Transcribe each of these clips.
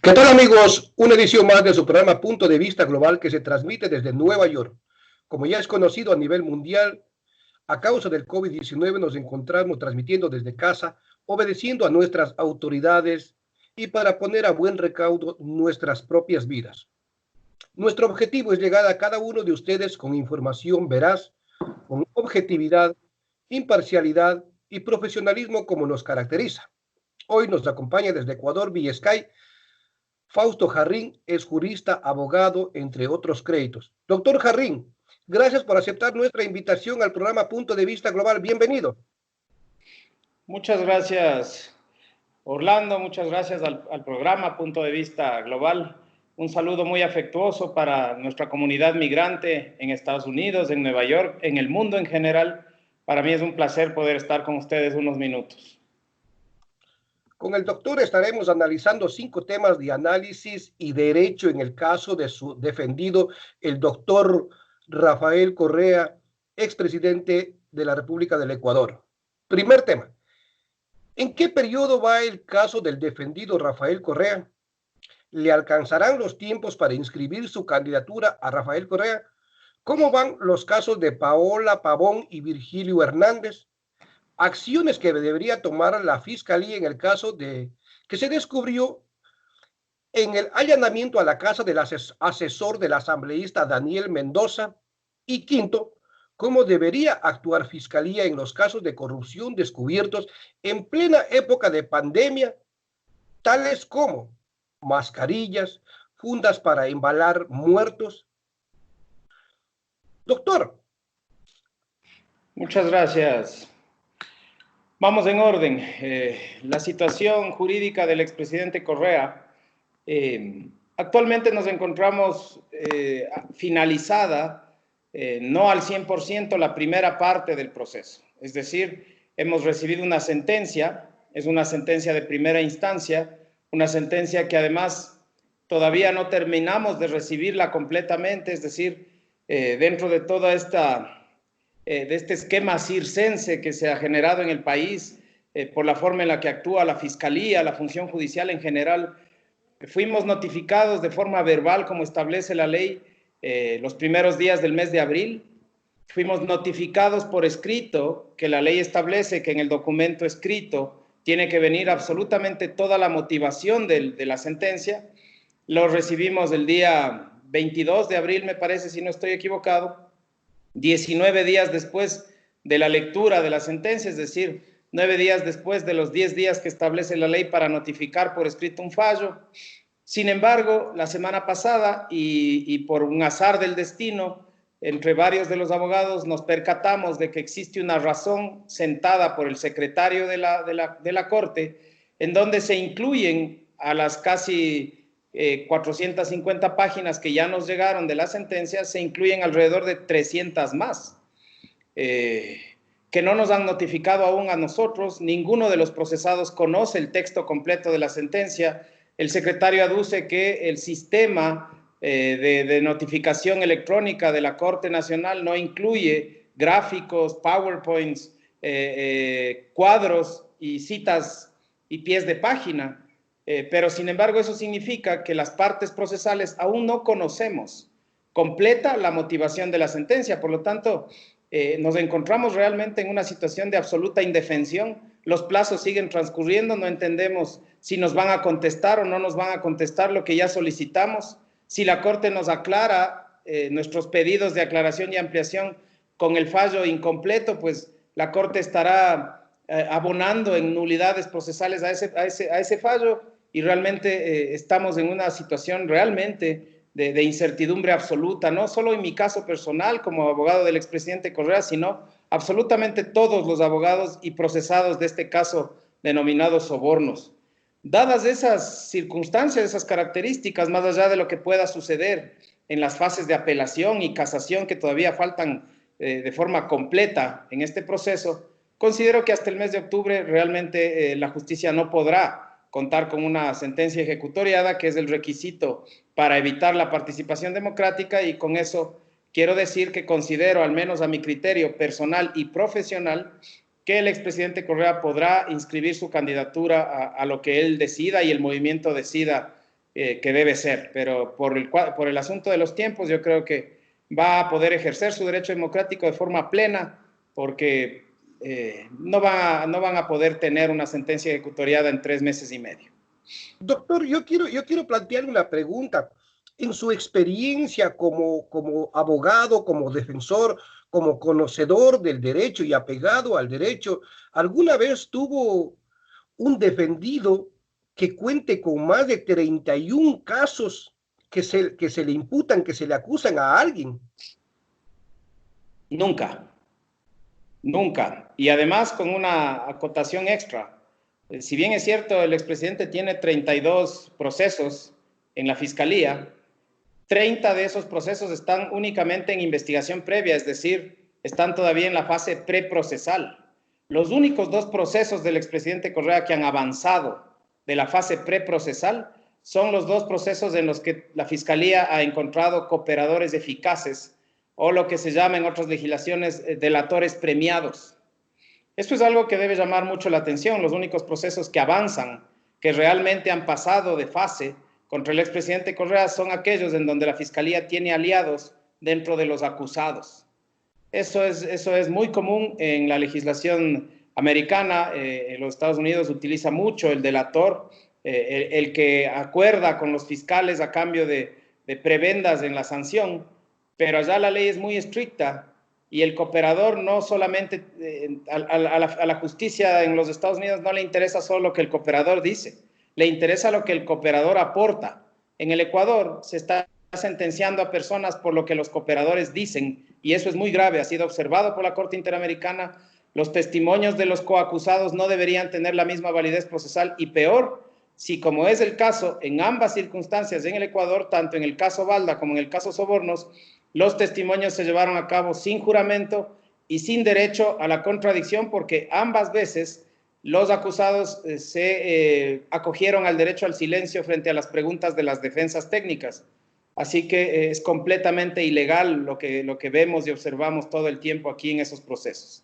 ¿Qué tal, amigos? Una edición más de su programa Punto de Vista Global que se transmite desde Nueva York. Como ya es conocido a nivel mundial, a causa del COVID-19 nos encontramos transmitiendo desde casa, obedeciendo a nuestras autoridades y para poner a buen recaudo nuestras propias vidas. Nuestro objetivo es llegar a cada uno de ustedes con información veraz, con objetividad, imparcialidad y profesionalismo como nos caracteriza. Hoy nos acompaña desde Ecuador vía Skype Fausto Jarrín es jurista, abogado, entre otros créditos. Doctor Jarrín, gracias por aceptar nuestra invitación al programa Punto de Vista Global. Bienvenido. Muchas gracias, Orlando. Muchas gracias al programa Punto de Vista Global. Un saludo muy afectuoso para nuestra comunidad migrante en Estados Unidos, en Nueva York, en el mundo en general. Para mí es un placer poder estar con ustedes unos minutos. Con el doctor estaremos analizando 5 temas de análisis y derecho en el caso de su defendido, el doctor Rafael Correa, expresidente de la República del Ecuador. Primer tema. ¿En qué periodo va el caso del defendido Rafael Correa? ¿Le alcanzarán los tiempos para inscribir su candidatura a Rafael Correa? ¿Cómo van los casos de Paola Pavón y Virgilio Hernández? Acciones que debería tomar la Fiscalía en el caso de que se descubrió en el allanamiento a la casa del asesor del asambleísta Daniel Mendoza. Y quinto, cómo debería actuar Fiscalía en los casos de corrupción descubiertos en plena época de pandemia, tales como mascarillas, fundas para embalar muertos. Doctor. Muchas gracias. Vamos en orden. La situación jurídica del expresidente Correa, actualmente nos encontramos finalizada, no al 100%, la primera parte del proceso. Es decir, hemos recibido una sentencia, es una sentencia de primera instancia, una sentencia que además todavía no terminamos de recibirla completamente, es decir, dentro de toda esta de este esquema circense que se ha generado en el país por la forma en la que actúa la Fiscalía, la función judicial en general. Fuimos notificados de forma verbal, como establece la ley, los primeros días del mes de abril. Fuimos notificados por escrito, que la ley establece que en el documento escrito tiene que venir absolutamente toda la motivación de la sentencia. Lo recibimos el día 22 de abril, me parece, si no estoy equivocado. 19 días después de la lectura de la sentencia, es decir, 9 días después de los 10 días que establece la ley para notificar por escrito un fallo. Sin embargo, la semana pasada, y por un azar del destino, entre varios de los abogados nos percatamos de que existe una razón sentada por el secretario de la Corte, en donde se incluyen a las casi 450 páginas que ya nos llegaron de la sentencia, se incluyen alrededor de 300 más, que no nos han notificado aún a nosotros. Ninguno de los procesados conoce el texto completo de la sentencia. El secretario aduce que el sistema de notificación electrónica de la Corte Nacional no incluye gráficos, PowerPoints, cuadros y citas y pies de página. Pero sin embargo eso significa que las partes procesales aún no conocemos completa la motivación de la sentencia. Por lo tanto, nos encontramos realmente en una situación de absoluta indefensión. Los plazos siguen transcurriendo, no entendemos si nos van a contestar o no nos van a contestar lo que ya solicitamos. Si la Corte nos aclara nuestros pedidos de aclaración y ampliación con el fallo incompleto, pues la Corte estará abonando en nulidades procesales a ese fallo, y realmente estamos en una situación realmente de incertidumbre absoluta, no solo en mi caso personal como abogado del expresidente Correa, sino absolutamente todos los abogados y procesados de este caso denominados sobornos. Dadas esas circunstancias, esas características, más allá de lo que pueda suceder en las fases de apelación y casación que todavía faltan de forma completa en este proceso, considero que hasta el mes de octubre realmente la justicia no podrá contar con una sentencia ejecutoriada, que es el requisito para evitar la participación democrática, y con eso quiero decir que considero, al menos a mi criterio personal y profesional, que el expresidente Correa podrá inscribir su candidatura a lo que él decida y el movimiento decida que debe ser, pero por el asunto de los tiempos yo creo que va a poder ejercer su derecho democrático de forma plena, porque no van a poder tener una sentencia ejecutoriada en 3 meses y medio. Doctor, yo quiero plantearle una pregunta. En su experiencia como abogado, como defensor, como conocedor del derecho y apegado al derecho, ¿alguna vez tuvo un defendido que cuente con más de 31 casos que se le imputan, que se le acusan a alguien? Nunca, nunca. Y además con una acotación extra. Si bien es cierto, el expresidente tiene 32 procesos en la fiscalía, 30 de esos procesos están únicamente en investigación previa, es decir, están todavía en la fase preprocesal. Los únicos 2 procesos del expresidente Correa que han avanzado de la fase preprocesal son los 2 procesos en los que la Fiscalía ha encontrado cooperadores eficaces o lo que se llama en otras legislaciones delatores premiados. Esto es algo que debe llamar mucho la atención. Los únicos procesos que avanzan, que realmente han pasado de fase contra el expresidente Correa, son aquellos en donde la Fiscalía tiene aliados dentro de los acusados. Eso es muy común en la legislación americana. En los Estados Unidos utiliza mucho el delator, el que acuerda con los fiscales a cambio de prebendas en la sanción, pero allá la ley es muy estricta y el cooperador no solamente, a la justicia en los Estados Unidos no le interesa solo lo que el cooperador dice, le interesa lo que el cooperador aporta. En el Ecuador se está sentenciando a personas por lo que los cooperadores dicen, y eso es muy grave, ha sido observado por la Corte Interamericana. Los testimonios de los coacusados no deberían tener la misma validez procesal, y peor, si como es el caso en ambas circunstancias en el Ecuador, tanto en el caso Balda como en el caso Sobornos, los testimonios se llevaron a cabo sin juramento y sin derecho a la contradicción, porque ambas veces los acusados se acogieron al derecho al silencio frente a las preguntas de las defensas técnicas. Así que es completamente ilegal lo que vemos y observamos todo el tiempo aquí en esos procesos.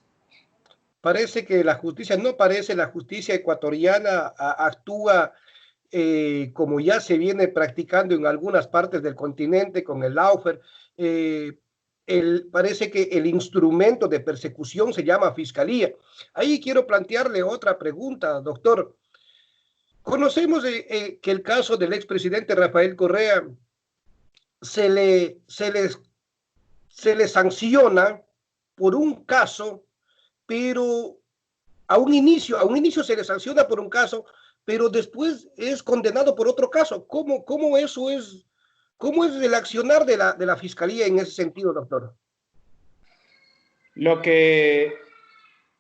Parece que la justicia, no parece la justicia ecuatoriana actúa como ya se viene practicando en algunas partes del continente con el lawfare. Parece que el instrumento de persecución se llama fiscalía. Ahí quiero plantearle otra pregunta, doctor. Conocemos que el caso del expresidente Rafael Correa se le, se le, se le sanciona por un caso, pero a un inicio se le sanciona por un caso, pero después es condenado por otro caso. ¿Cómo eso es? ¿Cómo es el accionar de la fiscalía en ese sentido, doctor? Lo que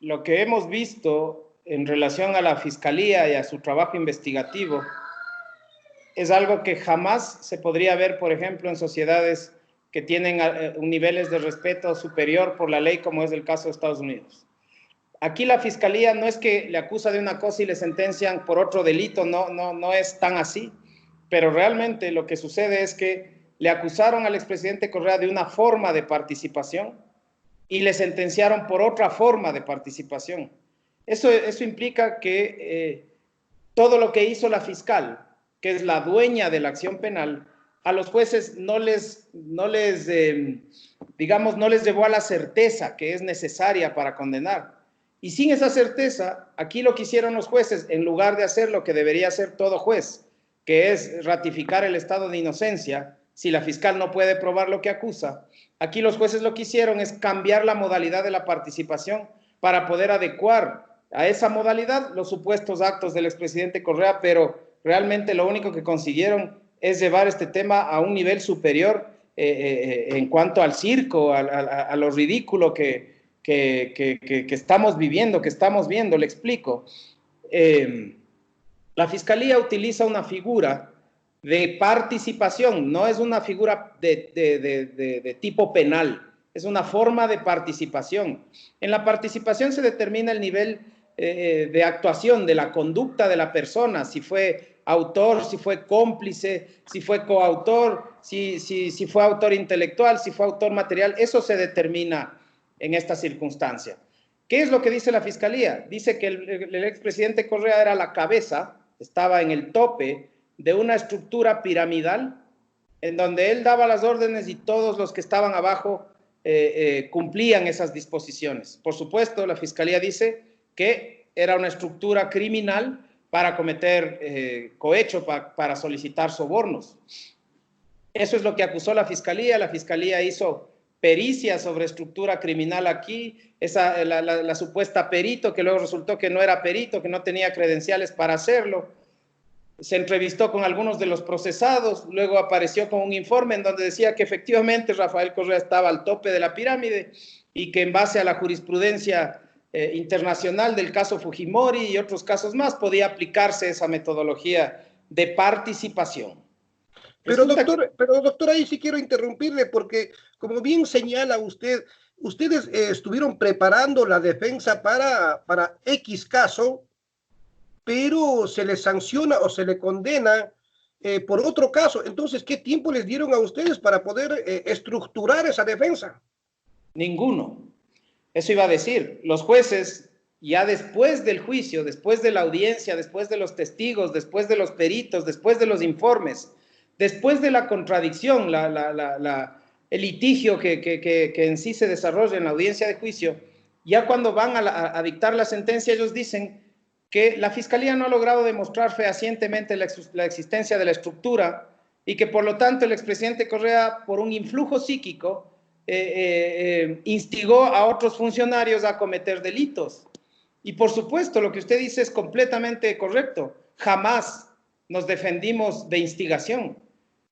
hemos visto en relación a la fiscalía y a su trabajo investigativo es algo que jamás se podría ver, por ejemplo, en sociedades que tienen niveles de respeto superior por la ley, como es el caso de Estados Unidos. Aquí la fiscalía no es que le acusa de una cosa y le sentencian por otro delito, no es tan así, pero realmente lo que sucede es que le acusaron al expresidente Correa de una forma de participación y le sentenciaron por otra forma de participación. Eso implica que todo lo que hizo la fiscal, que es la dueña de la acción penal, a los jueces no les llevó a la certeza que es necesaria para condenar. Y sin esa certeza, aquí lo que hicieron los jueces, en lugar de hacer lo que debería hacer todo juez, que es ratificar el estado de inocencia, si la fiscal no puede probar lo que acusa, aquí los jueces lo que hicieron es cambiar la modalidad de la participación para poder adecuar a esa modalidad los supuestos actos del expresidente Correa, pero realmente lo único que consiguieron es llevar este tema a un nivel superior en cuanto al circo, a lo ridículo que estamos viviendo, que estamos viendo. Le explico. La fiscalía utiliza una figura de participación, no es una figura de tipo penal, es una forma de participación. En la participación se determina el nivel de actuación, de la conducta de la persona, si fue autor, si fue cómplice, si fue coautor, si fue autor intelectual, si fue autor material. Eso se determina en esta circunstancia. ¿Qué es lo que dice la fiscalía? Dice que el expresidente Correa era la cabeza, estaba en el tope de una estructura piramidal en donde él daba las órdenes y todos los que estaban abajo cumplían esas disposiciones. Por supuesto, la Fiscalía dice que era una estructura criminal para cometer cohecho, para solicitar sobornos. Eso es lo que acusó la Fiscalía. La Fiscalía hizo pericia sobre estructura criminal aquí, la supuesta perito, que luego resultó que no era perito, que no tenía credenciales para hacerlo. Se entrevistó con algunos de los procesados, luego apareció con un informe en donde decía que efectivamente Rafael Correa estaba al tope de la pirámide y que en base a la jurisprudencia internacional del caso Fujimori y otros casos más podía aplicarse esa metodología de participación. Pero doctor, ahí sí quiero interrumpirle porque, como bien señala usted, ustedes estuvieron preparando la defensa para X caso, pero se les sanciona o se le condena por otro caso. Entonces, ¿qué tiempo les dieron a ustedes para poder estructurar esa defensa? Ninguno. Eso iba a decir. Los jueces, ya después del juicio, después de la audiencia, después de los testigos, después de los peritos, después de los informes, después de la contradicción, el litigio que en sí se desarrolla en la audiencia de juicio, ya cuando van a dictar la sentencia, ellos dicen que la Fiscalía no ha logrado demostrar fehacientemente la existencia de la estructura y que por lo tanto el expresidente Correa, por un influjo psíquico, instigó a otros funcionarios a cometer delitos. Y por supuesto, lo que usted dice es completamente correcto. Jamás nos defendimos de instigación.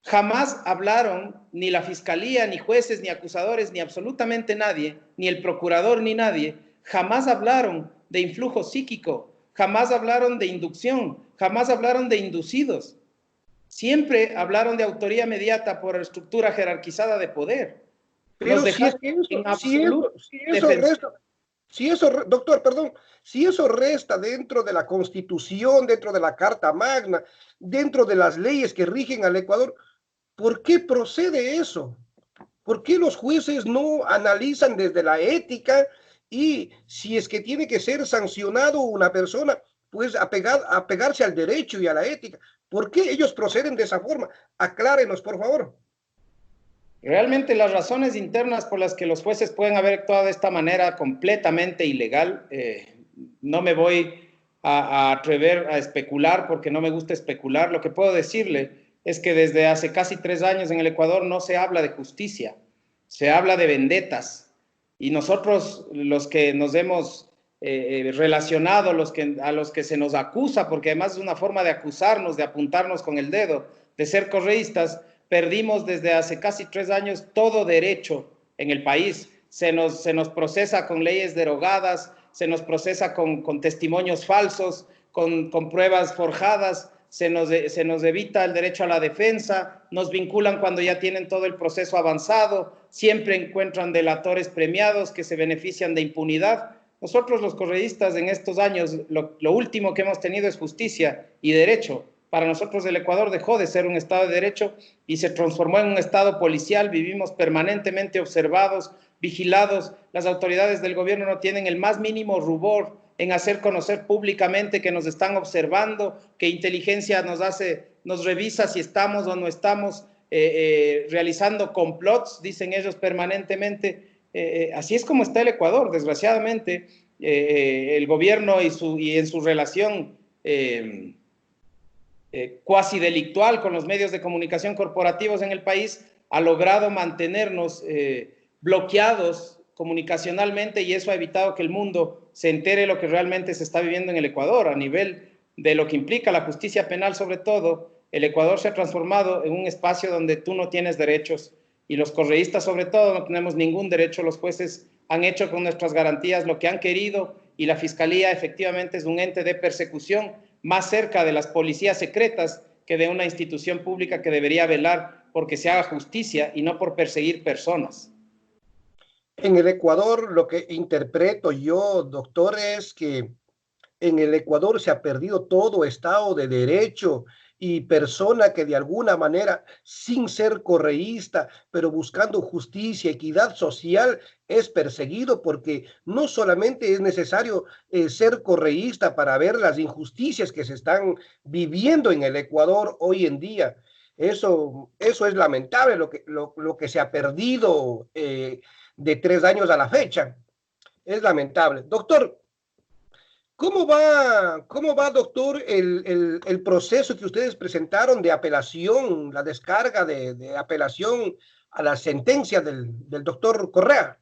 Jamás hablaron ni la Fiscalía, ni jueces, ni acusadores, ni absolutamente nadie, ni el procurador, ni nadie, jamás hablaron de influjo psíquico, jamás hablaron de inducción, jamás hablaron de inducidos. Siempre hablaron de autoría mediata por estructura jerarquizada de poder. Pero doctor, perdón, si eso resta dentro de la Constitución, dentro de la Carta Magna, dentro de las leyes que rigen al Ecuador, ¿por qué procede eso? ¿Por qué los jueces no analizan desde la ética y si es que tiene que ser sancionado una persona, pues apegarse al derecho y a la ética? ¿Por qué ellos proceden de esa forma? Aclárenos, por favor. Realmente las razones internas por las que los jueces pueden haber actuado de esta manera completamente ilegal, no me voy a atrever a especular porque no me gusta especular. Lo que puedo decirle es que desde hace casi 3 años en el Ecuador no se habla de justicia, se habla de vendetas. Y nosotros, los que nos hemos relacionado, a los que se nos acusa, porque además es una forma de acusarnos, de apuntarnos con el dedo, de ser correístas, perdimos desde hace casi 3 años todo derecho en el país. Se nos procesa con leyes derogadas, se nos procesa con testimonios falsos, con pruebas forjadas, se nos evita el derecho a la defensa, nos vinculan cuando ya tienen todo el proceso avanzado, siempre encuentran delatores premiados que se benefician de impunidad. Nosotros los correístas en estos años, lo último que hemos tenido es justicia y derecho. Para nosotros el Ecuador dejó de ser un Estado de Derecho y se transformó en un Estado policial. Vivimos permanentemente observados, vigilados. Las autoridades del gobierno no tienen el más mínimo rubor en hacer conocer públicamente que nos están observando, que inteligencia nos revisa si estamos o no estamos realizando complots, dicen ellos permanentemente. Así es como está el Ecuador, desgraciadamente. El gobierno y en su relación cuasi delictual con los medios de comunicación corporativos en el país, ha logrado mantenernos bloqueados comunicacionalmente y eso ha evitado que el mundo se entere de lo que realmente se está viviendo en el Ecuador. A nivel de lo que implica la justicia penal, sobre todo, el Ecuador se ha transformado en un espacio donde tú no tienes derechos y los correístas, sobre todo, no tenemos ningún derecho. Los jueces han hecho con nuestras garantías lo que han querido y la Fiscalía efectivamente es un ente de persecución más cerca de las policías secretas que de una institución pública que debería velar porque se haga justicia y no por perseguir personas. En el Ecuador, lo que interpreto yo, doctor, es que en el Ecuador se ha perdido todo Estado de Derecho y persona que de alguna manera, sin ser correísta, pero buscando justicia, equidad social, es perseguido porque no solamente es necesario ser correísta para ver las injusticias que se están viviendo en el Ecuador hoy en día. Eso es lamentable lo que se ha perdido de 3 años a la fecha. Es lamentable. Doctor, cómo va, doctor, el proceso que ustedes presentaron de apelación, la descarga de apelación a la sentencia del doctor Correa?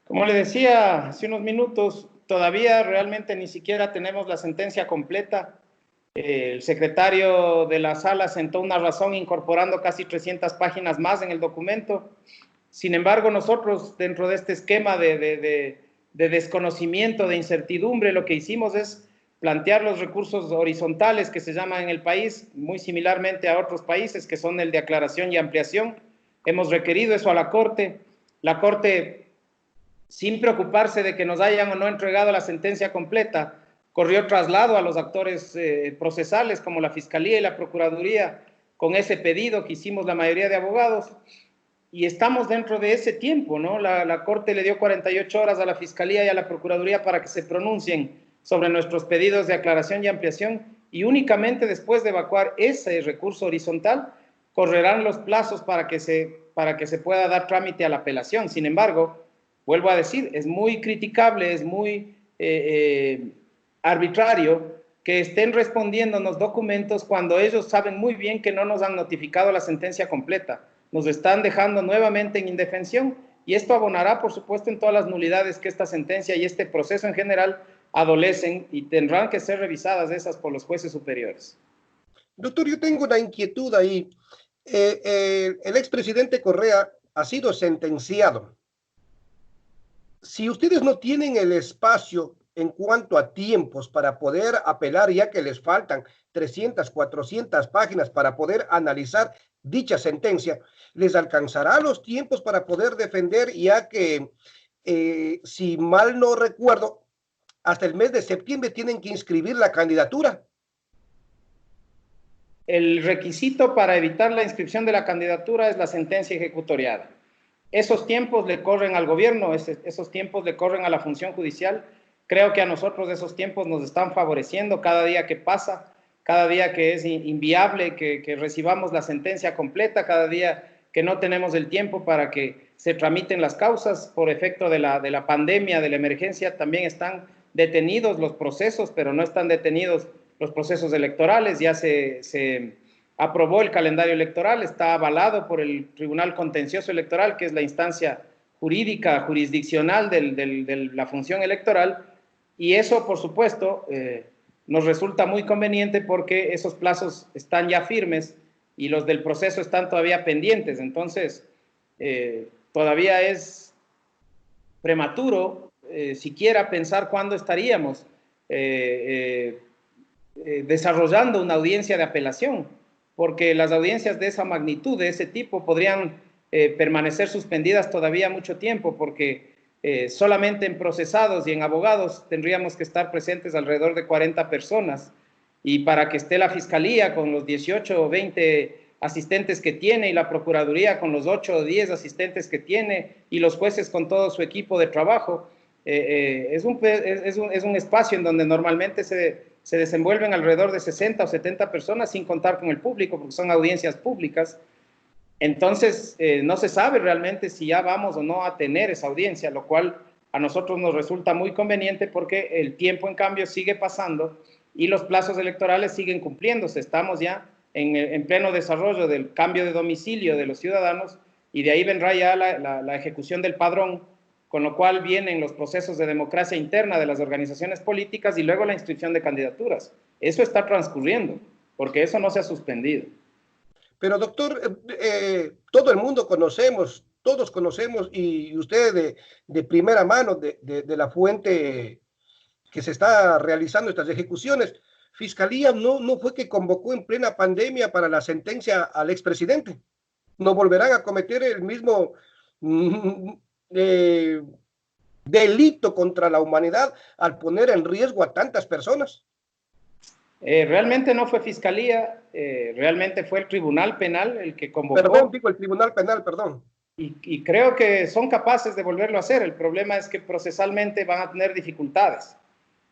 Como le decía hace unos minutos, todavía realmente ni siquiera tenemos la sentencia completa. El secretario de la sala sentó una razón incorporando casi 300 páginas más en el documento. Sin embargo, nosotros, dentro de este esquema de desconocimiento, de incertidumbre, lo que hicimos es plantear los recursos horizontales que se llaman en el país, muy similarmente a otros países, que son el de aclaración y ampliación. Hemos requerido eso a la Corte. La Corte, sin preocuparse de que nos hayan o no entregado la sentencia completa, corrió traslado a los actores procesales como la Fiscalía y la Procuraduría con ese pedido que hicimos la mayoría de abogados. Y estamos dentro de ese tiempo, ¿no? La Corte le dio 48 horas a la Fiscalía y a la Procuraduría para que se pronuncien sobre nuestros pedidos de aclaración y ampliación, y únicamente después de evacuar ese recurso horizontal correrán los plazos para que se pueda dar trámite a la apelación. Sin embargo, vuelvo a decir, es muy criticable, es muy arbitrario que estén respondiéndonos documentos cuando ellos saben muy bien que no nos han notificado la sentencia completa. Nos están dejando nuevamente en indefensión, y esto abonará, por supuesto, en todas las nulidades que esta sentencia y este proceso en general adolecen, y tendrán que ser revisadas esas por los jueces superiores. Doctor, yo tengo una inquietud ahí. El expresidente Correa ha sido sentenciado. Si ustedes no tienen el espacio en cuanto a tiempos para poder apelar, ya que les faltan 300, 400 páginas para poder analizar dicha sentencia, les alcanzará los tiempos para poder defender, ya que, si mal no recuerdo, hasta el mes de septiembre tienen que inscribir la candidatura. El requisito para evitar la inscripción de la candidatura es la sentencia ejecutoriada. Esos tiempos le corren al gobierno, esos tiempos le corren a la función judicial. Creo que a nosotros esos tiempos nos están favoreciendo cada día que pasa, cada día que es inviable que recibamos la sentencia completa, cada día que no tenemos el tiempo para que se tramiten las causas por efecto de la pandemia, de la emergencia. También están detenidos los procesos, pero no están detenidos los procesos electorales. Ya se aprobó el calendario electoral, está avalado por el Tribunal Contencioso Electoral, que es la instancia jurídica, jurisdiccional de la función electoral, y eso, por supuesto, nos resulta muy conveniente porque esos plazos están ya firmes y los del proceso están todavía pendientes. Entonces, todavía es prematuro siquiera pensar cuándo estaríamos desarrollando una audiencia de apelación, porque las audiencias de esa magnitud, de ese tipo, podrían permanecer suspendidas todavía mucho tiempo, porque solamente en procesados y en abogados tendríamos que estar presentes alrededor de 40 personas, y para que esté la Fiscalía con los 18 o 20 asistentes que tiene, y la Procuraduría con los 8 o 10 asistentes que tiene, y los jueces con todo su equipo de trabajo, es un espacio en donde normalmente se desenvuelven alrededor de 60 o 70 personas, sin contar con el público, porque son audiencias públicas. Entonces, no se sabe realmente si ya vamos o no a tener esa audiencia, lo cual a nosotros nos resulta muy conveniente, porque el tiempo, en cambio, sigue pasando y los plazos electorales siguen cumpliéndose. Estamos ya en pleno desarrollo del cambio de domicilio de los ciudadanos, y de ahí vendrá ya la ejecución del padrón, con lo cual vienen los procesos de democracia interna de las organizaciones políticas y luego la inscripción de candidaturas. Eso está transcurriendo, porque eso no se ha suspendido. Pero doctor, todo el mundo conocemos, todos conocemos, y usted de primera mano, de la fuente que se está realizando estas ejecuciones, Fiscalía no fue que convocó en plena pandemia para la sentencia al expresidente. No volverán a cometer el mismo delito contra la humanidad al poner en riesgo a tantas personas. Realmente no fue Fiscalía, realmente fue el Tribunal Penal el que convocó. Perdón, digo el Tribunal Penal, perdón. Y creo que son capaces de volverlo a hacer. El problema es que procesalmente van a tener dificultades.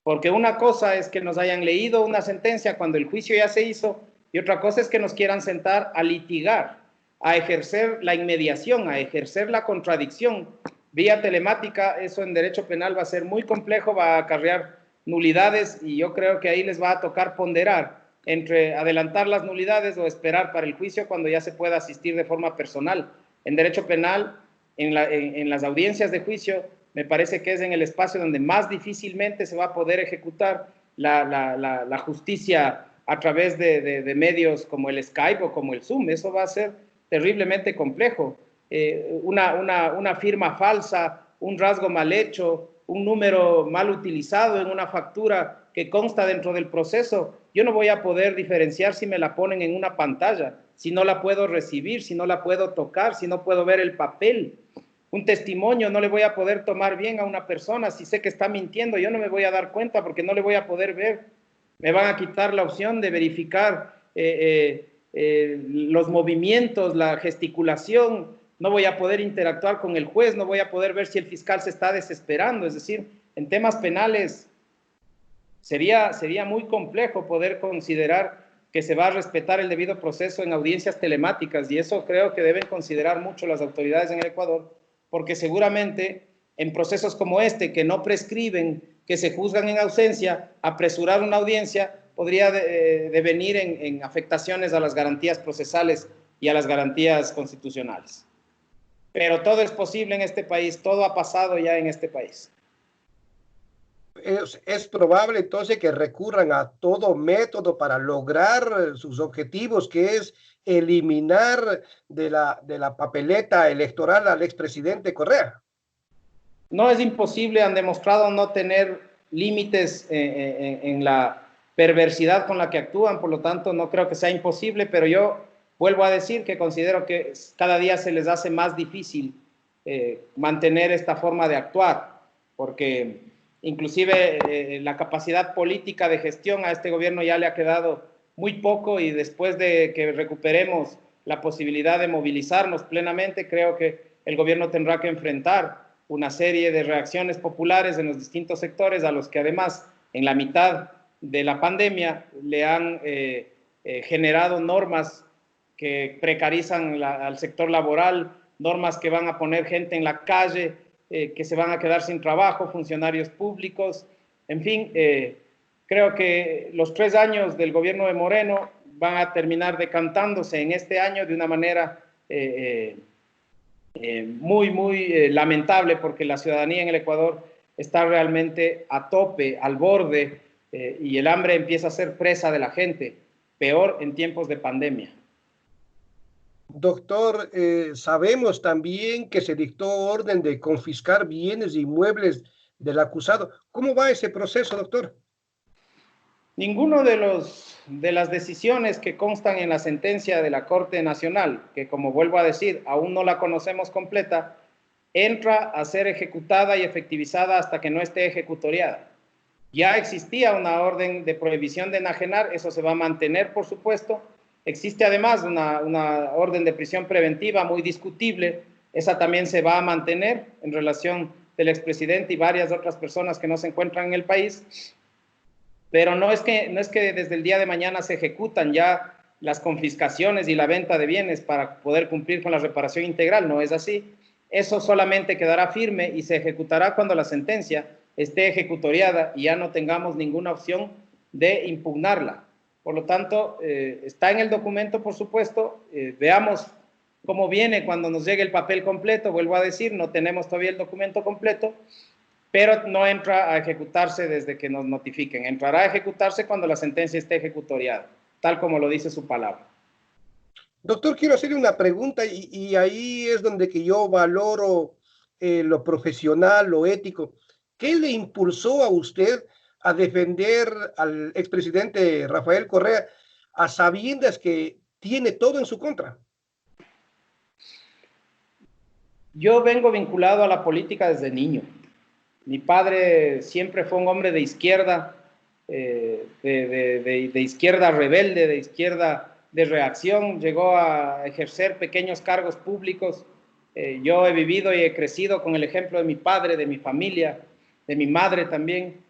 Porque una cosa es que nos hayan leído una sentencia cuando el juicio ya se hizo y otra cosa es que nos quieran sentar a litigar, a ejercer la inmediación, a ejercer la contradicción vía telemática. Eso en derecho penal va a ser muy complejo, va a acarrear nulidades y yo creo que ahí les va a tocar ponderar entre adelantar las nulidades o esperar para el juicio cuando ya se pueda asistir de forma personal. En derecho penal, en las audiencias de juicio, me parece que es en el espacio donde más difícilmente se va a poder ejecutar la justicia a través de medios como el Skype o como el Zoom. Eso va a ser terriblemente complejo. Una firma falsa, un rasgo mal hecho, un número mal utilizado en una factura que consta dentro del proceso, yo no voy a poder diferenciar si me la ponen en una pantalla, si no la puedo recibir, si no la puedo tocar, si no puedo ver el papel. Un testimonio no le voy a poder tomar bien a una persona si sé que está mintiendo, yo no me voy a dar cuenta porque no le voy a poder ver. Me van a quitar la opción de verificar los movimientos, la gesticulación, no voy a poder interactuar con el juez, no voy a poder ver si el fiscal se está desesperando. Es decir, en temas penales sería muy complejo poder considerar que se va a respetar el debido proceso en audiencias telemáticas, y eso creo que deben considerar mucho las autoridades en el Ecuador, porque seguramente en procesos como este, que no prescriben, que se juzgan en ausencia, apresurar una audiencia podría devenir en afectaciones a las garantías procesales y a las garantías constitucionales. Pero todo es posible en este país, todo ha pasado ya en este país. Es probable entonces que recurran a todo método para lograr sus objetivos, que es eliminar de la papeleta electoral al expresidente Correa. No es imposible, han demostrado no tener límites en la perversidad con la que actúan, por lo tanto no creo que sea imposible, pero yo vuelvo a decir que considero que cada día se les hace más difícil mantener esta forma de actuar, porque inclusive la capacidad política de gestión a este gobierno ya le ha quedado muy poco, y después de que recuperemos la posibilidad de movilizarnos plenamente, creo que el gobierno tendrá que enfrentar una serie de reacciones populares en los distintos sectores, a los que además en la mitad de la pandemia le han generado normas que precarizan al sector laboral, normas que van a poner gente en la calle, que se van a quedar sin trabajo, funcionarios públicos. En fin, creo que los 3 años del gobierno de Moreno van a terminar decantándose en este año de una manera muy lamentable, porque la ciudadanía en el Ecuador está realmente a tope, al borde, y el hambre empieza a ser presa de la gente, peor en tiempos de pandemia. Doctor, sabemos también que se dictó orden de confiscar bienes e inmuebles del acusado. ¿Cómo va ese proceso, doctor? Ninguno de las decisiones que constan en la sentencia de la Corte Nacional, que como vuelvo a decir, aún no la conocemos completa, entra a ser ejecutada y efectivizada hasta que no esté ejecutoriada. Ya existía una orden de prohibición de enajenar, eso se va a mantener, por supuesto. Existe además una orden de prisión preventiva muy discutible, esa también se va a mantener en relación del expresidente y varias otras personas que no se encuentran en el país. Pero no es que desde el día de mañana se ejecutan ya las confiscaciones y la venta de bienes para poder cumplir con la reparación integral, no es así. Eso solamente quedará firme y se ejecutará cuando la sentencia esté ejecutoriada y ya no tengamos ninguna opción de impugnarla. Por lo tanto, está en el documento, por supuesto. Veamos cómo viene cuando nos llegue el papel completo. Vuelvo a decir, no tenemos todavía el documento completo, pero no entra a ejecutarse desde que nos notifiquen. Entrará a ejecutarse cuando la sentencia esté ejecutoriada, tal como lo dice su palabra. Doctor, quiero hacerle una pregunta y ahí es donde que yo valoro lo profesional, lo ético. ¿Qué le impulsó a usted a defender al expresidente Rafael Correa a sabiendas que tiene todo en su contra? Yo vengo vinculado a la política desde niño. Mi padre siempre fue un hombre de izquierda, de izquierda rebelde, de izquierda de reacción. Llegó a ejercer pequeños cargos públicos. Yo he vivido y he crecido con el ejemplo de mi padre, de mi familia, de mi madre también.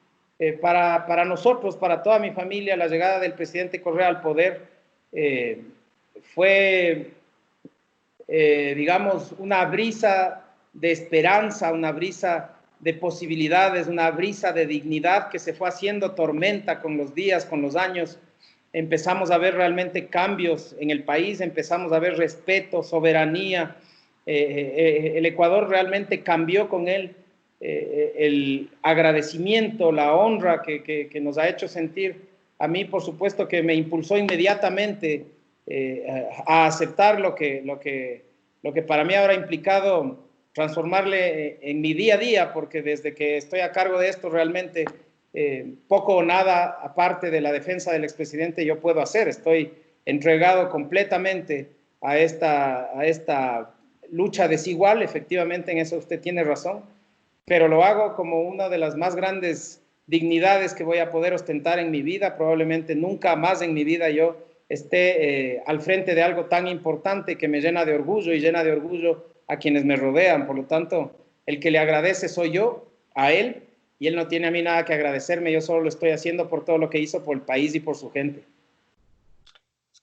Para nosotros, para toda mi familia, la llegada del presidente Correa al poder fue, digamos, una brisa de esperanza, una brisa de posibilidades, una brisa de dignidad que se fue haciendo tormenta con los días, con los años. Empezamos a ver realmente cambios en el país, empezamos a ver respeto, soberanía. El Ecuador realmente cambió con él. El agradecimiento, la honra que nos ha hecho sentir, a mí por supuesto que me impulsó inmediatamente a aceptar lo que para mí ahora ha implicado transformarle en mi día a día, porque desde que estoy a cargo de esto realmente poco o nada, aparte de la defensa del expresidente, yo puedo hacer. Estoy entregado completamente a esta lucha desigual. Efectivamente, en eso usted tiene razón, pero lo hago como una de las más grandes dignidades que voy a poder ostentar en mi vida. Probablemente nunca más en mi vida yo esté al frente de algo tan importante que me llena de orgullo y llena de orgullo a quienes me rodean. Por lo tanto, el que le agradece soy yo a él, y él no tiene a mí nada que agradecerme. Yo solo lo estoy haciendo por todo lo que hizo por el país y por su gente.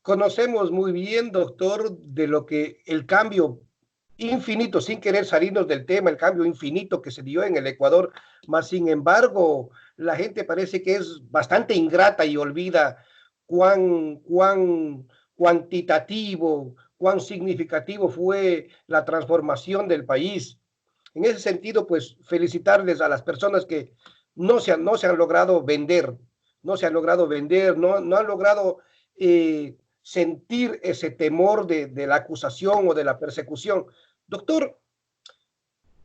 Conocemos muy bien, doctor, de lo que el cambio infinito, sin querer salirnos del tema, el cambio infinito que se dio en el Ecuador, más sin embargo, la gente parece que es bastante ingrata y olvida cuán cuantitativo, cuán significativo fue la transformación del país. En ese sentido, pues felicitarles a las personas que no se han logrado vender, no han logrado sentir ese temor de la acusación o de la persecución. Doctor,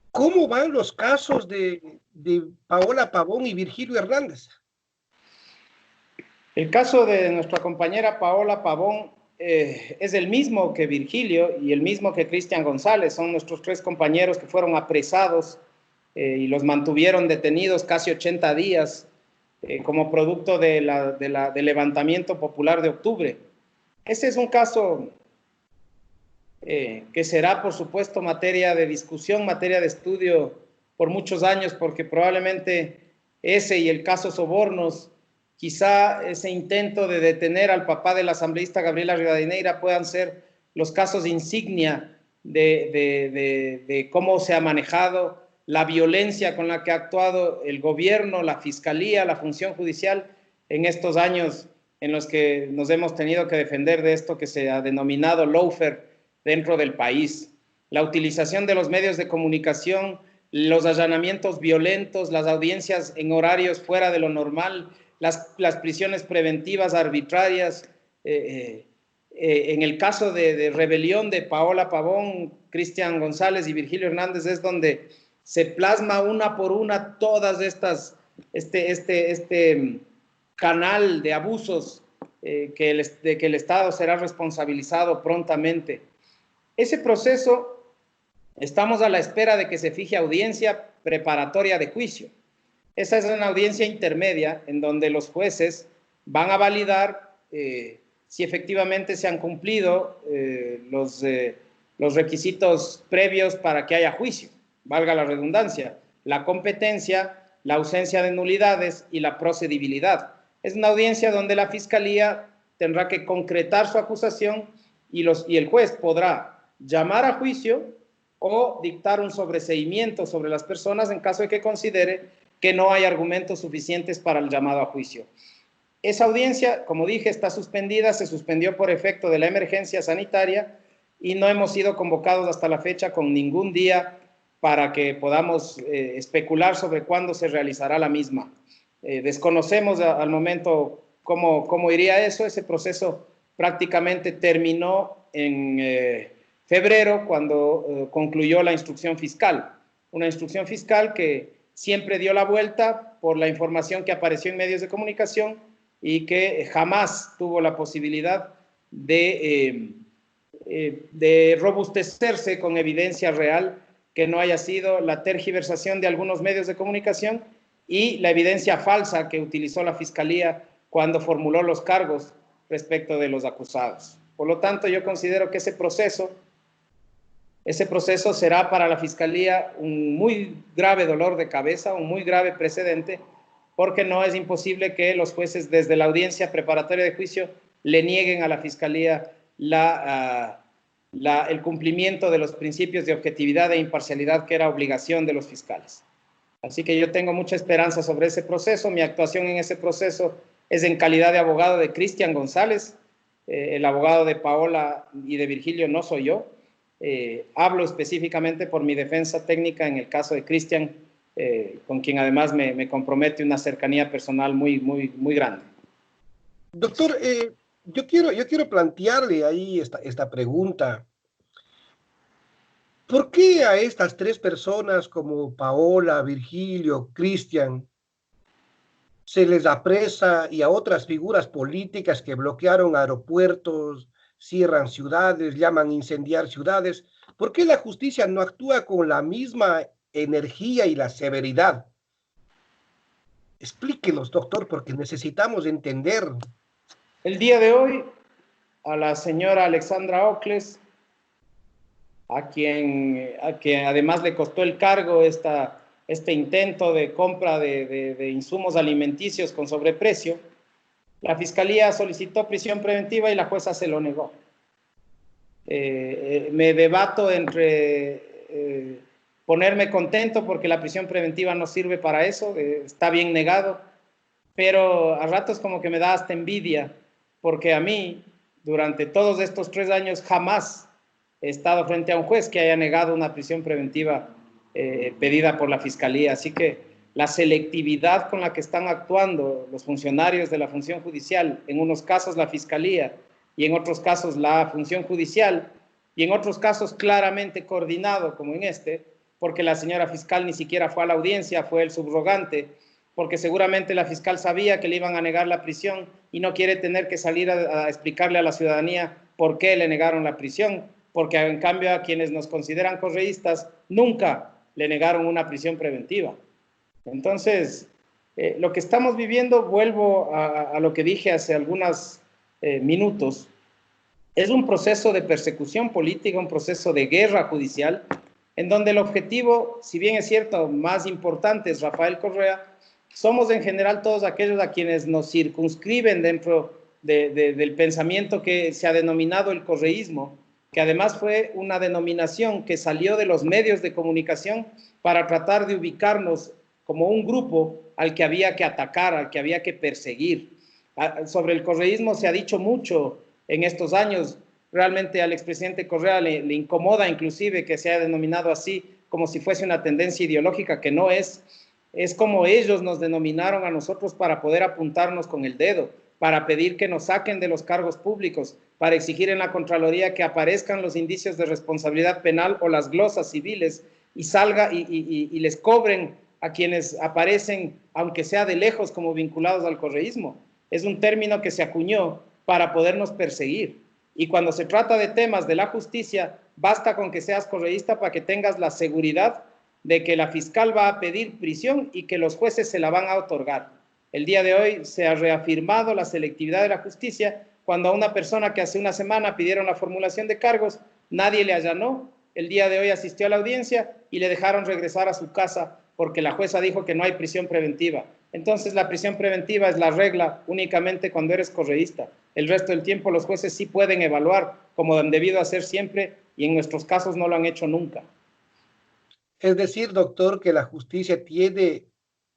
¿cómo van los casos de Paola Pavón y Virgilio Hernández? El caso de nuestra compañera Paola Pavón es el mismo que Virgilio y el mismo que Cristian González. Son nuestros tres compañeros que fueron apresados y los mantuvieron detenidos casi 80 días como producto del levantamiento popular de octubre. Ese es un caso que será, por supuesto, materia de discusión, materia de estudio por muchos años, porque probablemente ese y el caso Sobornos, quizá ese intento de detener al papá del asambleísta Gabriela Rivadeneira, puedan ser los casos insignia de cómo se ha manejado la violencia con la que ha actuado el gobierno, la fiscalía, la función judicial en estos años en los que nos hemos tenido que defender de esto que se ha denominado lawfare dentro del país. La utilización de los medios de comunicación, los allanamientos violentos, las audiencias en horarios fuera de lo normal, las prisiones preventivas arbitrarias. En el caso de rebelión de Paola Pavón, Cristian González y Virgilio Hernández es donde se plasma una por una todas estas, este canal de abusos de que el Estado será responsabilizado prontamente. Ese proceso, estamos a la espera de que se fije audiencia preparatoria de juicio. Esa es una audiencia intermedia en donde los jueces van a validar si efectivamente se han cumplido los requisitos previos para que haya juicio, valga la redundancia, la competencia, la ausencia de nulidades y la procedibilidad. Es una audiencia donde la Fiscalía tendrá que concretar su acusación y el juez podrá llamar a juicio o dictar un sobreseimiento sobre las personas en caso de que considere que no hay argumentos suficientes para el llamado a juicio. Esa audiencia, como dije, está suspendida, se suspendió por efecto de la emergencia sanitaria y no hemos sido convocados hasta la fecha con ningún día para que podamos especular sobre cuándo se realizará la misma. Desconocemos al momento cómo iría eso. Ese proceso prácticamente terminó en febrero, cuando concluyó la instrucción fiscal. Una instrucción fiscal que siempre dio la vuelta por la información que apareció en medios de comunicación y que jamás tuvo la posibilidad de robustecerse con evidencia real que no haya sido la tergiversación de algunos medios de comunicación y la evidencia falsa que utilizó la Fiscalía cuando formuló los cargos respecto de los acusados. Por lo tanto, yo considero que ese proceso será para la Fiscalía un muy grave dolor de cabeza, un muy grave precedente, porque no es imposible que los jueces desde la audiencia preparatoria de juicio le nieguen a la Fiscalía el cumplimiento de los principios de objetividad e imparcialidad que era obligación de los fiscales. Así que yo tengo mucha esperanza sobre ese proceso. Mi actuación en ese proceso es en calidad de abogado de Cristian González. El abogado de Paola y de Virgilio no soy yo. Hablo específicamente por mi defensa técnica en el caso de Cristian, con quien además me compromete una cercanía personal muy grande. Doctor, yo quiero plantearle ahí esta pregunta. ¿Por qué a estas tres personas como Paola, Virgilio, Cristian se les apresa y a otras figuras políticas que bloquearon aeropuertos, cierran ciudades, llaman a incendiar ciudades? ¿Por qué la justicia no actúa con la misma energía y la severidad? Explíquenos, doctor, porque necesitamos entender. El día de hoy, a la señora Alexandra Ocles, a quien además le costó el cargo este intento de compra de insumos alimenticios con sobreprecio, la Fiscalía solicitó prisión preventiva y la jueza se lo negó. Me debato entre ponerme contento porque la prisión preventiva no sirve para eso, está bien negado, pero a ratos como que me da hasta envidia, porque a mí, durante todos estos 3 años, jamás he estado frente a un juez que haya negado una prisión preventiva pedida por la Fiscalía. Así que la selectividad con la que están actuando los funcionarios de la función judicial, en unos casos la Fiscalía y en otros casos la función judicial, y en otros casos claramente coordinado, como en este, porque la señora fiscal ni siquiera fue a la audiencia, fue el subrogante, porque seguramente la fiscal sabía que le iban a negar la prisión y no quiere tener que salir a explicarle a la ciudadanía por qué le negaron la prisión, porque en cambio a quienes nos consideran correístas nunca le negaron una prisión preventiva. Entonces, lo que estamos viviendo, vuelvo a lo que dije hace algunos minutos, es un proceso de persecución política, un proceso de guerra judicial, en donde el objetivo, si bien es cierto, más importante es Rafael Correa, somos en general todos aquellos a quienes nos circunscriben dentro del pensamiento que se ha denominado el correísmo, que además fue una denominación que salió de los medios de comunicación para tratar de ubicarnos como un grupo al que había que atacar, al que había que perseguir. Sobre el correísmo se ha dicho mucho en estos años. Realmente al expresidente Correa le incomoda inclusive que se haya denominado así, como si fuese una tendencia ideológica, que no es. Es como ellos nos denominaron a nosotros para poder apuntarnos con el dedo, para pedir que nos saquen de los cargos públicos, para exigir en la Contraloría que aparezcan los indicios de responsabilidad penal o las glosas civiles y les cobren a quienes aparecen, aunque sea de lejos, como vinculados al correísmo. Es un término que se acuñó para podernos perseguir. Y cuando se trata de temas de la justicia, basta con que seas correísta para que tengas la seguridad de que la fiscal va a pedir prisión y que los jueces se la van a otorgar. El día de hoy se ha reafirmado la selectividad de la justicia cuando a una persona que hace una semana pidieron la formulación de cargos, nadie le allanó. El día de hoy asistió a la audiencia y le dejaron regresar a su casa porque la jueza dijo que no hay prisión preventiva. Entonces la prisión preventiva es la regla únicamente cuando eres correísta. El resto del tiempo los jueces sí pueden evaluar como han debido hacer siempre y en nuestros casos no lo han hecho nunca. Es decir, doctor, que la justicia tiene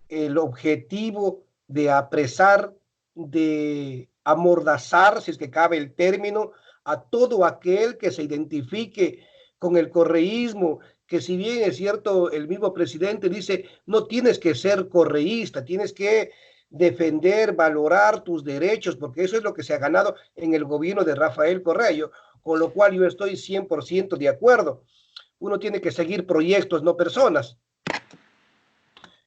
el objetivo de apresar, de amordazar, si es que cabe el término, a todo aquel que se identifique con el correísmo, que si bien es cierto, el mismo presidente dice, no tienes que ser correísta, tienes que defender, valorar tus derechos, porque eso es lo que se ha ganado en el gobierno de Rafael Correa, con lo cual yo estoy 100% de acuerdo. Uno tiene que seguir proyectos, no personas.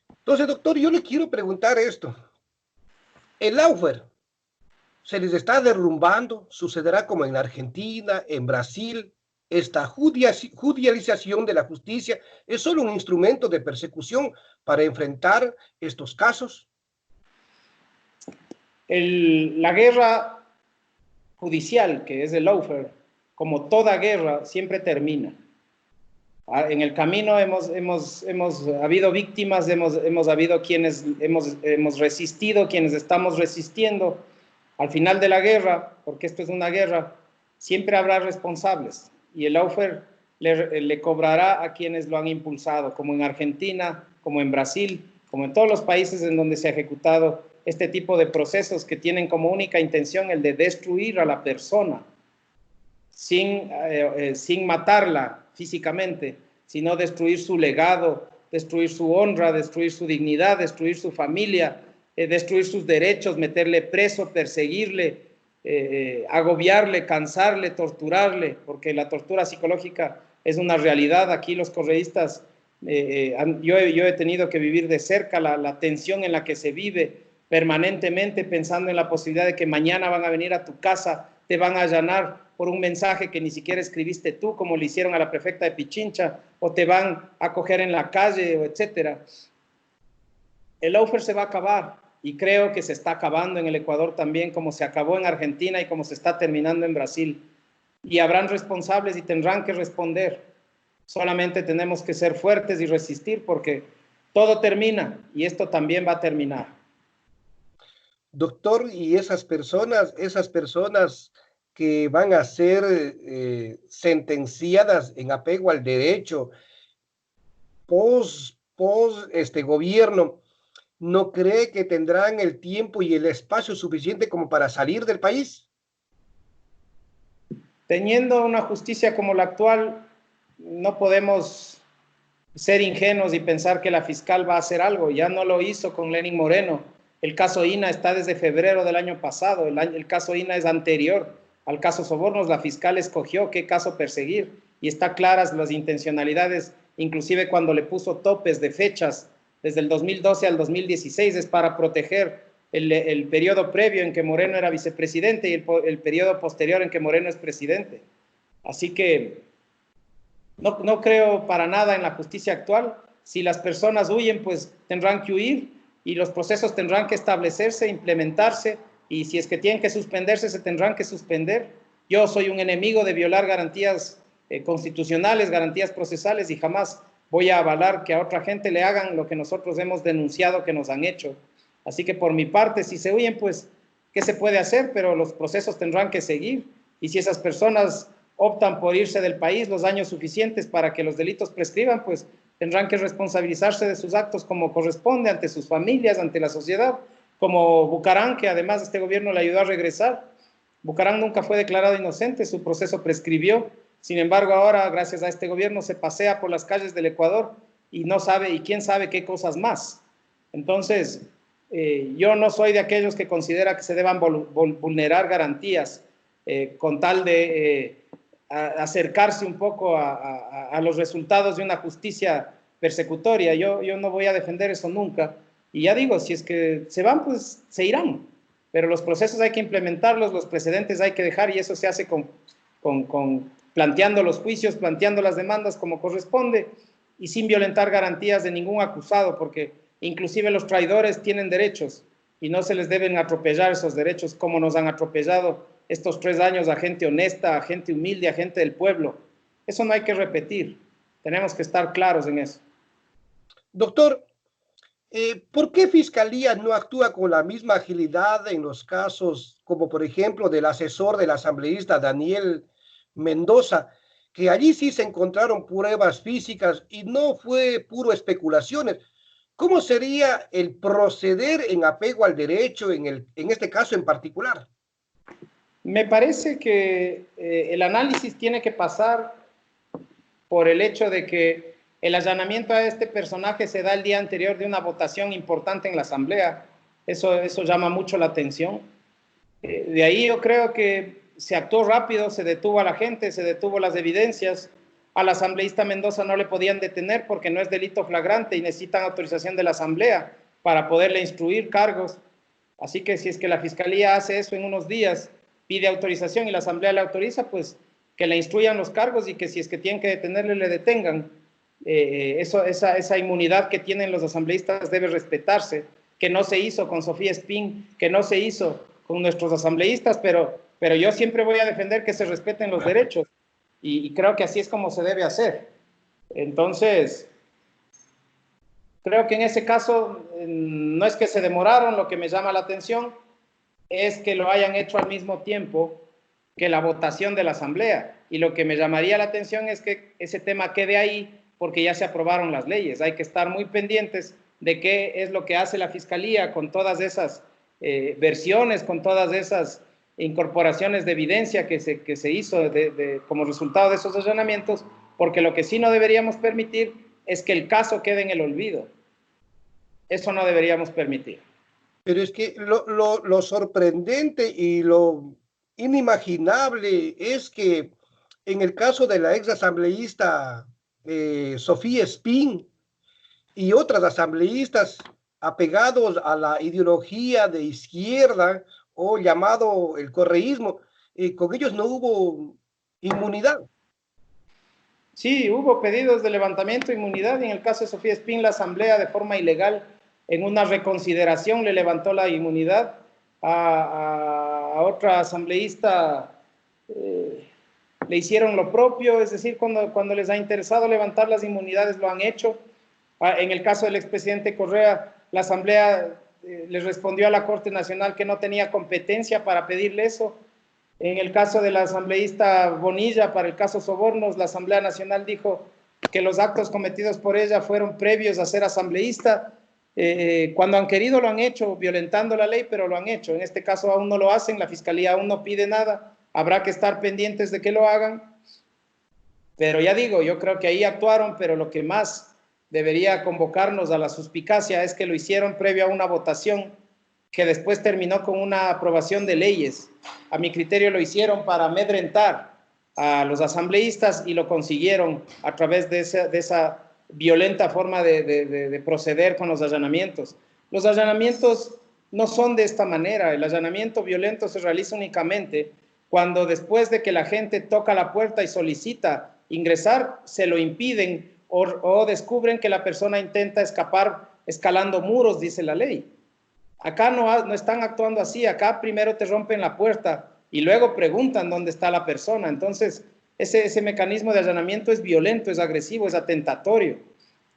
Entonces, doctor, yo le quiero preguntar esto. El Laufer se les está derrumbando, sucederá como en Argentina, en Brasil. esta judicialización de la justicia es solo un instrumento de persecución para enfrentar estos casos? La guerra judicial, que es el lawfare, como toda guerra, siempre termina. En el camino hemos habido víctimas, hemos habido quienes hemos resistido, quienes estamos resistiendo. Al final de la guerra, porque esto es una guerra, siempre habrá responsables y el lawfare le cobrará a quienes lo han impulsado, como en Argentina, como en Brasil, como en todos los países en donde se ha ejecutado este tipo de procesos que tienen como única intención el de destruir a la persona sin matarla físicamente, sino destruir su legado, destruir su honra, destruir su dignidad, destruir su familia, destruir sus derechos, meterle preso, perseguirle, agobiarle, cansarle, torturarle, porque la tortura psicológica es una realidad. Aquí los correístas, yo he tenido que vivir de cerca la tensión en la que se vive permanentemente, pensando en la posibilidad de que mañana van a venir a tu casa, te van a allanar por un mensaje que ni siquiera escribiste tú, como le hicieron a la prefecta de Pichincha, o te van a coger en la calle, etcétera. El lawfare se va a acabar, y creo que se está acabando en el Ecuador también, como se acabó en Argentina y como se está terminando en Brasil. Y habrán responsables y tendrán que responder. Solamente tenemos que ser fuertes y resistir, porque todo termina, y esto también va a terminar. Doctor, y esas personas que van a ser sentenciadas en apego al derecho post este gobierno, ¿no cree que tendrán el tiempo y el espacio suficiente como para salir del país? Teniendo una justicia como la actual, no podemos ser ingenuos y pensar que la fiscal va a hacer algo. Ya no lo hizo con Lenín Moreno. El caso INA está desde febrero del año pasado. El caso INA es anterior al caso Sobornos. La fiscal escogió qué caso perseguir y está claras las intencionalidades, inclusive cuando le puso topes de fechas desde el 2012 al 2016, es para proteger el periodo previo en que Moreno era vicepresidente y el periodo posterior en que Moreno es presidente. Así que no creo para nada en la justicia actual. Si las personas huyen, pues tendrán que huir y los procesos tendrán que establecerse, implementarse, y si es que tienen que suspenderse, se tendrán que suspender. Yo soy un enemigo de violar garantías constitucionales, garantías procesales, y jamás voy a avalar que a otra gente le hagan lo que nosotros hemos denunciado que nos han hecho. Así que por mi parte, si se huyen, pues, ¿qué se puede hacer? Pero los procesos tendrán que seguir, y si esas personas optan por irse del país los años suficientes para que los delitos prescriban, pues tendrán que responsabilizarse de sus actos como corresponde ante sus familias, ante la sociedad, como Bucaram, que además este gobierno le ayudó a regresar. Bucaram nunca fue declarado inocente, su proceso prescribió. Sin embargo, ahora, gracias a este gobierno, se pasea por las calles del Ecuador y no sabe, y quién sabe qué cosas más. Entonces, yo no soy de aquellos que considera que se deban vulnerar garantías con tal de acercarse un poco a los resultados de una justicia persecutoria. Yo no voy a defender eso nunca. Y ya digo, si es que se van, pues se irán. Pero los procesos hay que implementarlos, los precedentes hay que dejar, y eso se hace con planteando los juicios, planteando las demandas como corresponde y sin violentar garantías de ningún acusado, porque inclusive los traidores tienen derechos y no se les deben atropellar esos derechos como nos han atropellado estos 3 años a gente honesta, a gente humilde, a gente del pueblo. Eso no hay que repetir. Tenemos que estar claros en eso. Doctor, ¿por qué Fiscalía no actúa con la misma agilidad en los casos como por ejemplo del asesor del asambleísta Daniel Mendoza, que allí sí se encontraron pruebas físicas y no fue puro especulaciones? ¿Cómo sería el proceder en apego al derecho en este caso en particular? Me parece que el análisis tiene que pasar por el hecho de que el allanamiento a este personaje se da el día anterior de una votación importante en la Asamblea. Eso llama mucho la atención. De ahí yo creo que se actuó rápido, se detuvo a la gente, se detuvo las evidencias. Al asambleísta Mendoza no le podían detener porque no es delito flagrante y necesitan autorización de la Asamblea para poderle instruir cargos. Así que si es que la Fiscalía hace eso en unos días, pide autorización y la Asamblea le autoriza, pues que le instruyan los cargos y que si es que tienen que detenerle, le detengan. Esa inmunidad que tienen los asambleístas debe respetarse, que no se hizo con Sofía Espín, que no se hizo con nuestros asambleístas, pero yo siempre voy a defender que se respeten los derechos y creo que así es como se debe hacer. Entonces, creo que en ese caso no es que se demoraron, lo que me llama la atención es que lo hayan hecho al mismo tiempo que la votación de la Asamblea. Y lo que me llamaría la atención es que ese tema quede ahí porque ya se aprobaron las leyes. Hay que estar muy pendientes de qué es lo que hace la Fiscalía con todas esas versiones, con todas esas incorporaciones de evidencia que se hizo como resultado de esos allanamientos, porque lo que sí no deberíamos permitir es que el caso quede en el olvido. Eso no deberíamos permitir. Pero es que lo sorprendente y lo inimaginable es que en el caso de la ex asambleísta Sofía Espín y otras asambleístas apegados a la ideología de izquierda o llamado el correísmo, con ellos no hubo inmunidad. Sí, hubo pedidos de levantamiento de inmunidad y en el caso de Sofía Espín, la Asamblea de forma ilegal, en una reconsideración, le levantó la inmunidad a otra asambleísta. Le hicieron lo propio, es decir, cuando les ha interesado levantar las inmunidades lo han hecho. En el caso del expresidente Correa, la Asamblea les respondió a la Corte Nacional que no tenía competencia para pedirle eso. En el caso de la asambleísta Bonilla, para el caso Sobornos, la Asamblea Nacional dijo que los actos cometidos por ella fueron previos a ser asambleísta. Cuando han querido lo han hecho, violentando la ley, pero lo han hecho. En este caso aún no lo hacen, la Fiscalía aún no pide nada, habrá que estar pendientes de que lo hagan. Pero ya digo, yo creo que ahí actuaron, pero lo que más debería convocarnos a la suspicacia es que lo hicieron previo a una votación que después terminó con una aprobación de leyes. A mi criterio lo hicieron para amedrentar a los asambleístas y lo consiguieron a través de esa violenta forma de proceder con los allanamientos. Los allanamientos no son de esta manera. El allanamiento violento se realiza únicamente cuando después de que la gente toca la puerta y solicita ingresar, se lo impiden o descubren que la persona intenta escapar escalando muros, dice la ley. Acá no están actuando así, acá primero te rompen la puerta y luego preguntan dónde está la persona. Entonces, ese mecanismo de allanamiento es violento, es agresivo, es atentatorio.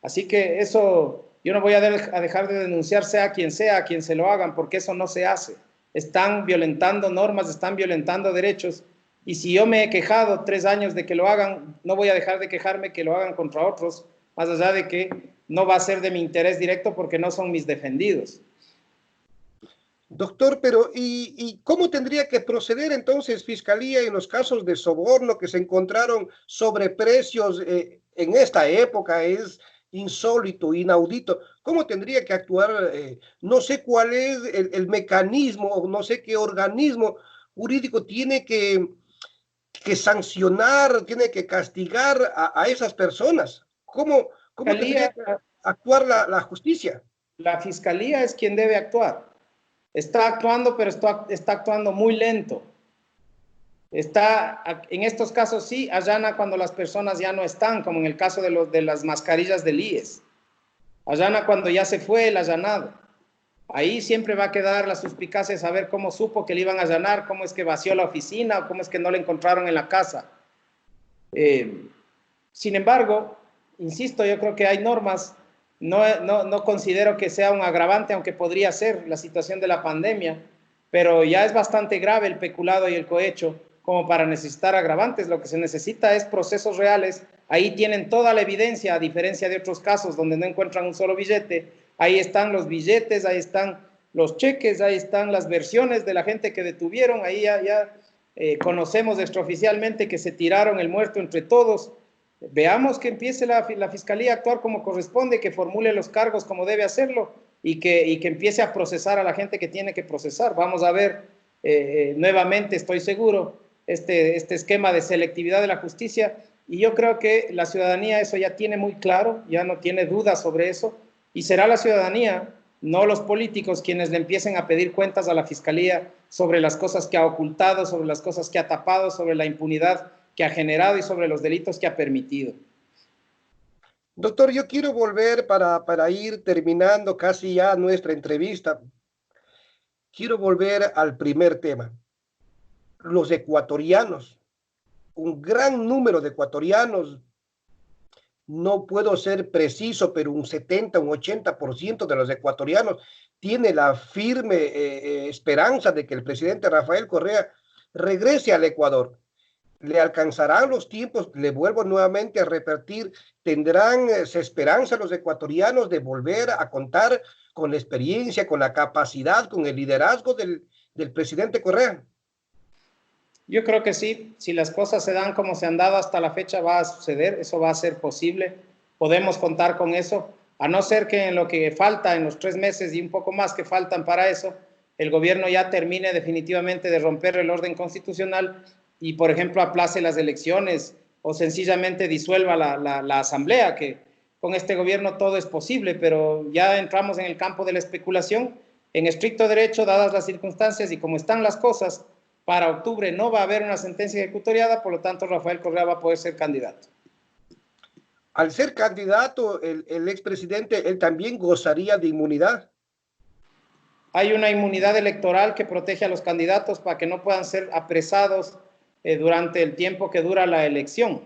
Así que eso, yo no voy a dejar de denunciar sea a quien se lo hagan, porque eso no se hace. Están violentando normas, están violentando derechos. Y si yo me he quejado 3 años de que lo hagan, no voy a dejar de quejarme que lo hagan contra otros, más allá de que no va a ser de mi interés directo porque no son mis defendidos. Doctor, pero ¿y cómo tendría que proceder entonces Fiscalía en los casos de soborno que se encontraron sobreprecios en esta época? Es insólito, inaudito. ¿Cómo tendría que actuar? No sé cuál es el mecanismo, o no sé qué organismo jurídico tiene que sancionar, tiene que castigar a esas personas. ¿Cómo tendría que actuar la justicia? La Fiscalía es quien debe actuar. Está actuando, pero está actuando muy lento. En estos casos sí, allana cuando las personas ya no están, como en el caso de las mascarillas del IES. Allana cuando ya se fue el allanado. Ahí siempre va a quedar la suspicacia de saber cómo supo que le iban a allanar, cómo es que vació la oficina o cómo es que no le encontraron en la casa. Sin embargo, insisto, yo creo que hay normas. No considero que sea un agravante, aunque podría ser la situación de la pandemia, pero ya es bastante grave el peculado y el cohecho como para necesitar agravantes. Lo que se necesita es procesos reales. Ahí tienen toda la evidencia, a diferencia de otros casos donde no encuentran un solo billete. Ahí están los billetes, ahí están los cheques, ahí están las versiones de la gente que detuvieron. Ahí ya conocemos extraoficialmente que se tiraron el muerto entre todos. Veamos que empiece la Fiscalía a actuar como corresponde, que formule los cargos como debe hacerlo y que empiece a procesar a la gente que tiene que procesar. Vamos a ver nuevamente, estoy seguro, este esquema de selectividad de la justicia, y yo creo que la ciudadanía eso ya tiene muy claro, ya no tiene dudas sobre eso, y será la ciudadanía, no los políticos, quienes le empiecen a pedir cuentas a la Fiscalía sobre las cosas que ha ocultado, sobre las cosas que ha tapado, sobre la impunidad que ha generado y sobre los delitos que ha permitido. Doctor, yo quiero volver para ir terminando casi ya nuestra entrevista. Quiero volver al primer tema. Los ecuatorianos, un gran número de ecuatorianos, no puedo ser preciso, pero un 70, un 80% de los ecuatorianos tiene la firme esperanza de que el presidente Rafael Correa regrese al Ecuador. ¿Le alcanzarán los tiempos? Le vuelvo nuevamente a repetir, ¿tendrán esperanza los ecuatorianos de volver a contar con la experiencia, con la capacidad, con el liderazgo del presidente Correa? Yo creo que sí, si las cosas se dan como se han dado hasta la fecha, va a suceder, eso va a ser posible, podemos contar con eso, a no ser que en lo que falta, en los 3 meses y un poco más que faltan para eso, el gobierno ya termine definitivamente de romper el orden constitucional y, por ejemplo, aplace las elecciones o sencillamente disuelva la asamblea, que con este gobierno todo es posible, pero ya entramos en el campo de la especulación. En estricto derecho, dadas las circunstancias y como están las cosas, para octubre no va a haber una sentencia ejecutoriada, por lo tanto Rafael Correa va a poder ser candidato. Al ser candidato, el expresidente, él también gozaría de inmunidad. Hay una inmunidad electoral que protege a los candidatos para que no puedan ser apresados durante el tiempo que dura la elección.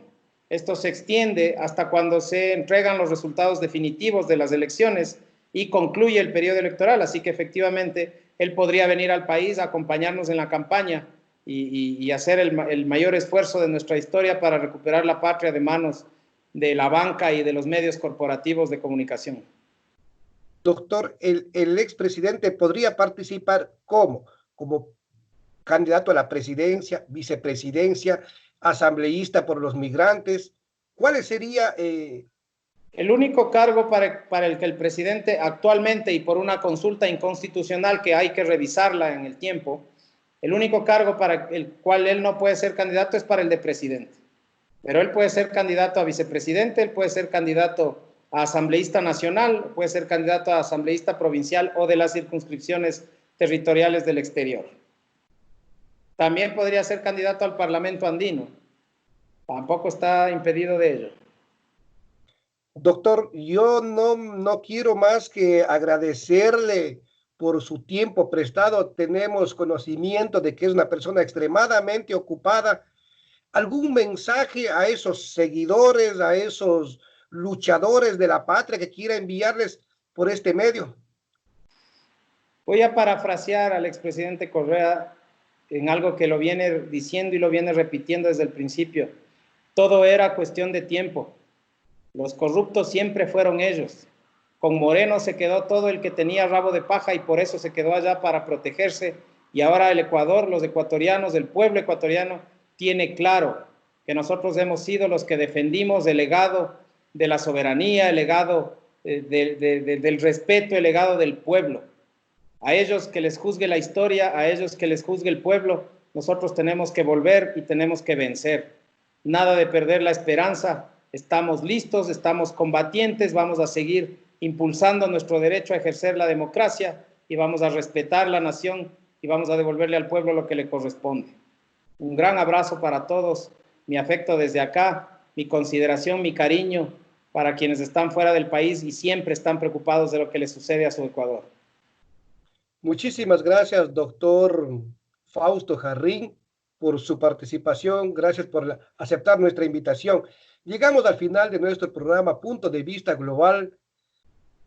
Esto se extiende hasta cuando se entregan los resultados definitivos de las elecciones y concluye el periodo electoral, así que efectivamente él podría venir al país a acompañarnos en la campaña y hacer el mayor esfuerzo de nuestra historia para recuperar la patria de manos de la banca y de los medios corporativos de comunicación. Doctor, el expresidente podría participar como candidato a la presidencia, vicepresidencia, asambleísta por los migrantes. ¿Cuál sería? El único cargo para el que el presidente actualmente, y por una consulta inconstitucional que hay que revisarla en el tiempo, el único cargo para el cual él no puede ser candidato es para el de presidente. Pero él puede ser candidato a vicepresidente, él puede ser candidato a asambleísta nacional, puede ser candidato a asambleísta provincial o de las circunscripciones territoriales del exterior. También podría ser candidato al Parlamento andino. Tampoco está impedido de ello. Doctor, yo no quiero más que agradecerle por su tiempo prestado. Tenemos conocimiento de que es una persona extremadamente ocupada. ¿Algún mensaje a esos seguidores, a esos luchadores de la patria que quiera enviarles por este medio? Voy a parafrasear al expresidente Correa en algo que lo viene diciendo y lo viene repitiendo desde el principio. Todo era cuestión de tiempo. Los corruptos siempre fueron ellos. Con Moreno se quedó todo el que tenía rabo de paja y por eso se quedó allá para protegerse. Y ahora el Ecuador, los ecuatorianos, el pueblo ecuatoriano tiene claro que nosotros hemos sido los que defendimos el legado de la soberanía, el legado del respeto, el legado del pueblo. A ellos que les juzgue la historia, a ellos que les juzgue el pueblo, nosotros tenemos que volver y tenemos que vencer. Nada de perder la esperanza. Estamos listos, estamos combatientes, vamos a seguir impulsando nuestro derecho a ejercer la democracia y vamos a respetar la nación y vamos a devolverle al pueblo lo que le corresponde. Un gran abrazo para todos, mi afecto desde acá, mi consideración, mi cariño para quienes están fuera del país y siempre están preocupados de lo que les sucede a su Ecuador. Muchísimas gracias, doctor Fausto Jarrín, por su participación. Gracias por aceptar nuestra invitación. Llegamos al final de nuestro programa Punto de Vista Global.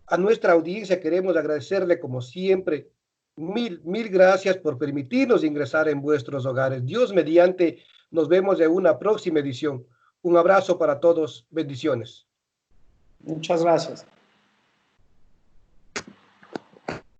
A nuestra audiencia queremos agradecerle como siempre. Mil gracias por permitirnos ingresar en vuestros hogares. Dios mediante, nos vemos en una próxima edición. Un abrazo para todos. Bendiciones. Muchas gracias.